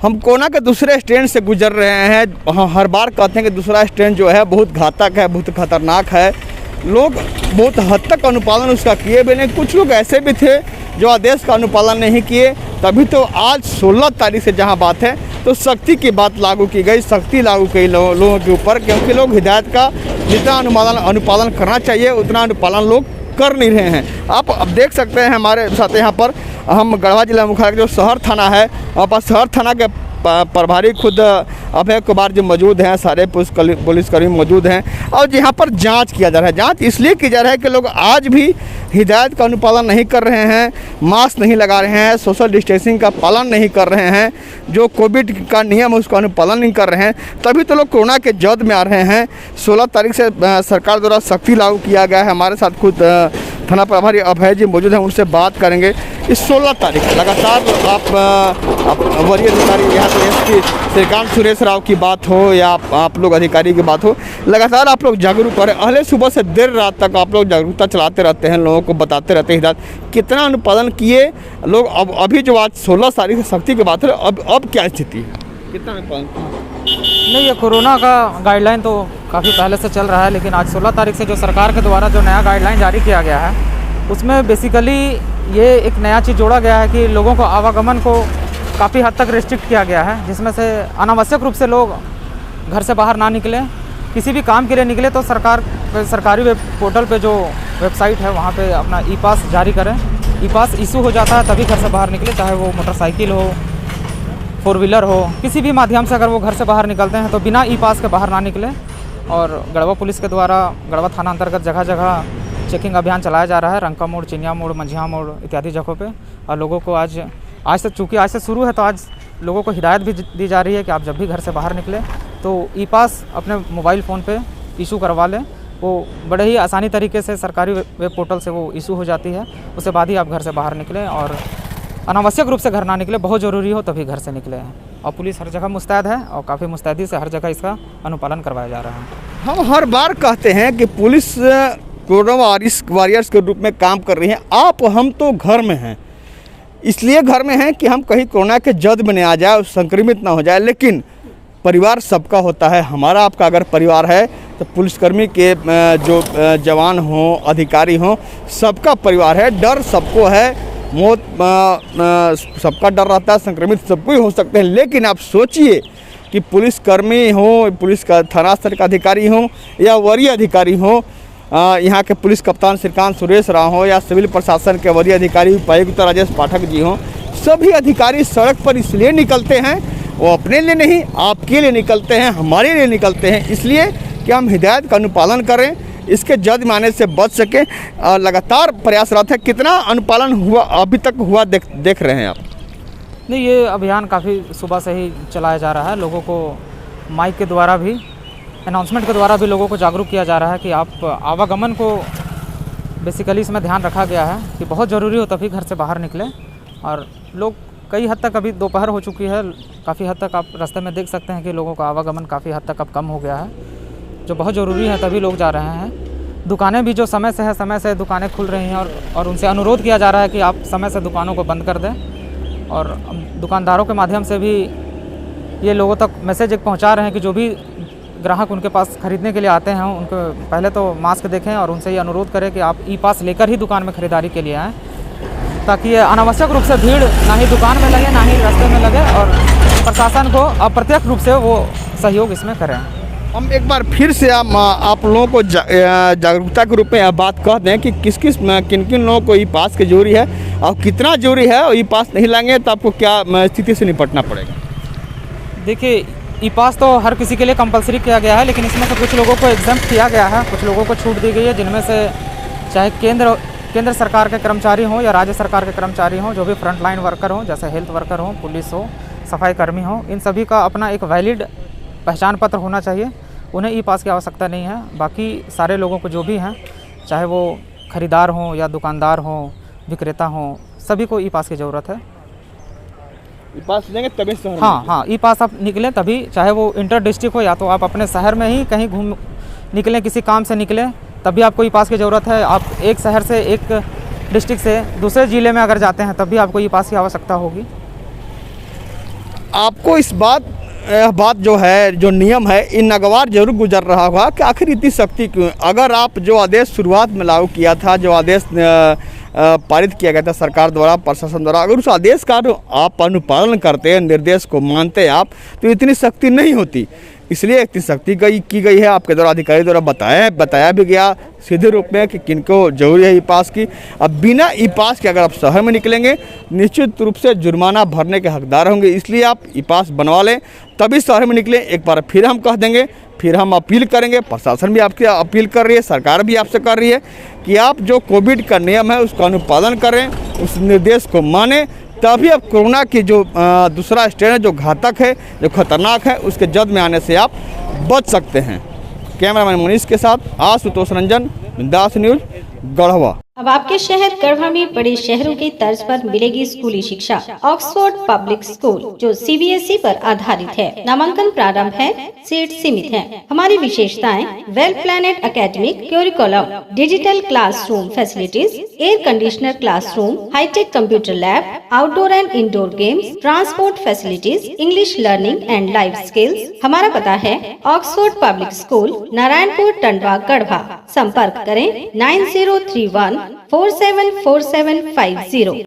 हम कोरोना के दूसरे स्ट्रेन से गुजर रहे हैं। हम हर बार कहते हैं कि दूसरा स्ट्रेन जो है बहुत घातक है, बहुत खतरनाक है। लोग बहुत हद तक अनुपालन उसका किए भी नहीं। कुछ लोग ऐसे भी थे जो आदेश का अनुपालन नहीं किए। तभी तो आज 16 तारीख से जहां बात है तो सख्ती की बात लागू की गई, सख्ती लागू की लोगों के ऊपर, क्योंकि लोग हिदायत का जितना अनुपालन करना चाहिए उतना अनुपालन लोग कर नहीं रहे हैं। आप अब देख सकते हैं हमारे साथ यहाँ पर हम गढ़वा जिला मुख्यालय जो शहर थाना है, वहाँ पर शहर थाना के प्रभारी खुद अभय कुमार जी मौजूद हैं, सारे पुलिसकर्मी मौजूद हैं और यहाँ पर जांच किया जा रहा है। जांच इसलिए की जा रहा है कि लोग आज भी हिदायत का अनुपालन नहीं कर रहे हैं, मास्क नहीं लगा रहे हैं, सोशल डिस्टेंसिंग का पालन नहीं कर रहे हैं, जो कोविड का नियम है उसका अनुपालन नहीं कर रहे हैं। तभी तो लोग कोरोना के जद में आ रहे हैं। 16 तारीख से सरकार द्वारा सख्ती लागू किया गया है। हमारे साथ खुद थाना प्रभारी अभय जी मौजूद हैं, उनसे बात करेंगे। इस 16 तारीख लगातार आप वरीय अधिकारी यहाँ पे एसपी श्रीकांत सुरेश राव की बात हो या आप लोग अधिकारी की बात हो, लगातार आप लोग जागरूक करें। अहले सुबह से देर रात तक आप लोग जागरूकता चलाते रहते हैं, लोगों को बताते रहते हैं हिदायत। कितना अनुपालन किए लोग? अब अभी जो आज 16 तारीख से सख्ती की बात है, अब क्या स्थिति है, कितना अनुपालन? नहीं, ये कोरोना का गाइडलाइन तो काफ़ी पहले से चल रहा है, लेकिन आज 16 तारीख से जो सरकार के द्वारा जो नया गाइडलाइन जारी किया गया है उसमें बेसिकली ये एक नया चीज़ जोड़ा गया है कि लोगों को आवागमन को काफ़ी हद तक रिस्ट्रिक्ट किया गया है, जिसमें से अनावश्यक रूप से लोग घर से बाहर ना निकलें। किसी भी काम के लिए निकले तो सरकारी वेब पोर्टल पे जो वेबसाइट है वहाँ पे अपना ई पास जारी करें। ई पास इशू हो जाता है तभी घर से बाहर निकले, चाहे वो मोटरसाइकिल हो, 4 व्हीलर हो, किसी भी माध्यम से अगर वो घर से बाहर निकलते हैं तो बिना ई पास के बाहर ना निकलें। और गढ़वा पुलिस के द्वारा गढ़वा थाना अंतर्गत जगह जगह चेकिंग अभियान चलाया जा रहा है, रंका मोड़, चिनिया मोड़, मंझिया मोड़ इत्यादि जगहों पे। और लोगों को आज से चूँकि आज से शुरू है तो आज लोगों को हिदायत भी दी जा रही है कि आप जब भी घर से बाहर निकलें तो ई पास अपने मोबाइल फ़ोन पे इशू करवा लें। वो बड़े ही आसानी तरीके से सरकारी वेब पोर्टल से वो इशू हो जाती है, उसके बाद ही आप घर से बाहर निकलें और अनावश्यक रूप से घर ना निकले, बहुत ज़रूरी हो तभी घर से निकले हैं। और पुलिस हर जगह मुस्तैद है और काफ़ी मुस्तैदी से हर जगह इसका अनुपालन करवाया जा रहा है। हम हर बार कहते हैं कि पुलिस कोरोना वॉरियर्स के रूप में काम कर रही है। हम तो घर में हैं, इसलिए घर में हैं कि हम कहीं कोरोना के जद में नहीं आ जाए, संक्रमित ना हो जाए। लेकिन परिवार सबका होता है। हमारा आपका अगर परिवार है तो पुलिसकर्मी के जो जवान हों, अधिकारी हों, सबका परिवार है। डर सबको है, मौत सबका डर रहता है, संक्रमित सबको ही हो सकते हैं। लेकिन आप सोचिए कि पुलिसकर्मी हो, पुलिस का थाना स्तर का अधिकारी हो या वरीय अधिकारी हो, यहाँ के पुलिस कप्तान श्रीकांत सुरेश राव हो या सिविल प्रशासन के वरीय अधिकारी उपायुक्त राजेश पाठक जी हों, सभी अधिकारी सड़क पर इसलिए निकलते हैं, वो अपने लिए नहीं आपके लिए निकलते हैं, हमारे लिए निकलते हैं, इसलिए कि हम हिदायत का अनुपालन करें, इसके जद में आने से बच सकें। लगातार प्रयासरत है। कितना अनुपालन हुआ अभी तक हुआ देख रहे हैं आप? नहीं, ये अभियान काफ़ी सुबह से ही चलाया जा रहा है। लोगों को माइक के द्वारा भी, अनाउंसमेंट के द्वारा भी लोगों को जागरूक किया जा रहा है कि आप आवागमन को बेसिकली इसमें ध्यान रखा गया है कि बहुत ज़रूरी हो तभी घर से बाहर निकलें। और लोग कई हद तक, अभी दोपहर हो चुकी है, काफ़ी हद तक आप रास्ते में देख सकते हैं कि लोगों का आवागमन काफ़ी हद तक अब कम हो गया है। जो बहुत ज़रूरी है तभी लोग जा रहे हैं। दुकानें भी जो समय से है, समय से दुकानें खुल रही हैं और उनसे अनुरोध किया जा रहा है कि आप समय से दुकानों को बंद कर दें। और दुकानदारों के माध्यम से भी ये लोगों तक मैसेज एक पहुँचा रहे हैं कि जो भी ग्राहक उनके पास खरीदने के लिए आते हैं उनको पहले तो मास्क देखें और उनसे ये अनुरोध करें कि आप ई पास लेकर ही दुकान में ख़रीदारी के लिए आएँ, ताकि ये अनावश्यक रूप से भीड़ ना ही दुकान में लगे ना ही रास्ते में लगे और प्रशासन को अप्रत्यक्ष रूप से वो सहयोग इसमें करें। हम एक बार फिर से आप लोगों को जागरूकता के रूप में यह बात कहते हैं कि किन किन लोगों को ई पास की जरूरी है और कितना जरूरी है, और ई पास नहीं लाएंगे तो आपको क्या स्थिति से निपटना पड़ेगा? देखिए, ई पास तो हर किसी के लिए कंपलसरी किया गया है, लेकिन इसमें से कुछ लोगों को एग्जाम्प्ट किया गया है, कुछ लोगों को छूट दी गई है, जिनमें से चाहे केंद्र सरकार के कर्मचारी हों या राज्य सरकार के कर्मचारी हों, जो भी फ्रंटलाइन वर्कर हों, जैसे हेल्थ वर्कर हों, पुलिस हो, सफाई कर्मी हों, इन सभी का अपना एक वैलिड पहचान पत्र होना चाहिए। उन्हें ई पास की आवश्यकता नहीं है। बाकी सारे लोगों को जो भी हैं, चाहे वो खरीदार हों या दुकानदार हों, विक्रेता हों, सभी को ई पास की ज़रूरत है। ई पास लेंगे तभी शहर? हाँ, ई पास आप निकलें तभी, चाहे वो इंटर डिस्ट्रिक्ट हो या तो आप अपने शहर में ही कहीं घूम निकलें, किसी काम से निकलें, तभी आपको ई पास की ज़रूरत है। आप एक शहर से, एक डिस्ट्रिक्ट से दूसरे ज़िले में अगर जाते हैं तब भी आपको ई पास की आवश्यकता होगी। आपको इस बात जो है, जो नियम है, इन नागवार जरूर गुजर रहा होगा कि आखिर इतनी सख्ती क्यों। अगर आप जो आदेश शुरुआत में लागू किया था, जो आदेश पारित किया गया था सरकार द्वारा, प्रशासन द्वारा, अगर उस आदेश का आप अनुपालन करते, निर्देश को मानते आप, तो इतनी सख्ती नहीं होती। इसलिए इतनी सख्ती की गई है, आपके द्वारा अधिकारी द्वारा बताया भी गया सीधे रूप में कि किनको जरूरी है ई पास की। अब बिना ई पास के अगर आप शहर में निकलेंगे, निश्चित रूप से जुर्माना भरने के हकदार होंगे। इसलिए आप ई पास बनवा लें, तभी शहर में निकलें। एक बार फिर हम कह देंगे, फिर हम अपील करेंगे, प्रशासन भी आपकी अपील कर रही है, सरकार भी आपसे कर रही है कि आप जो कोविड का नियम है उसका अनुपालन करें, उस निर्देश को मानें, तभी अब कोरोना की जो दूसरा स्ट्रेन है, जो घातक है, जो खतरनाक है, उसके जद में आने से आप बच सकते हैं। कैमरामैन मनीष के साथ आशुतोष रंजन, बिंदास न्यूज, गढ़वा। अब आपके शहर गढ़वा में बड़े शहरों की तर्ज पर मिलेगी स्कूली शिक्षा। ऑक्सफोर्ड पब्लिक स्कूल जो सीबीएसई पर आधारित है। नामांकन प्रारंभ है, सीट सीमित है। हमारी विशेषताएं: well planned academic curriculum, digital classroom facilities, air conditioner classroom, hi tech computer lab, outdoor and indoor games, transport facilities, English learning and life skills. हमारा पता है Oxford public school, Narayanpur, Tandwa, Garhwa. संपर्क करें 9031 474750।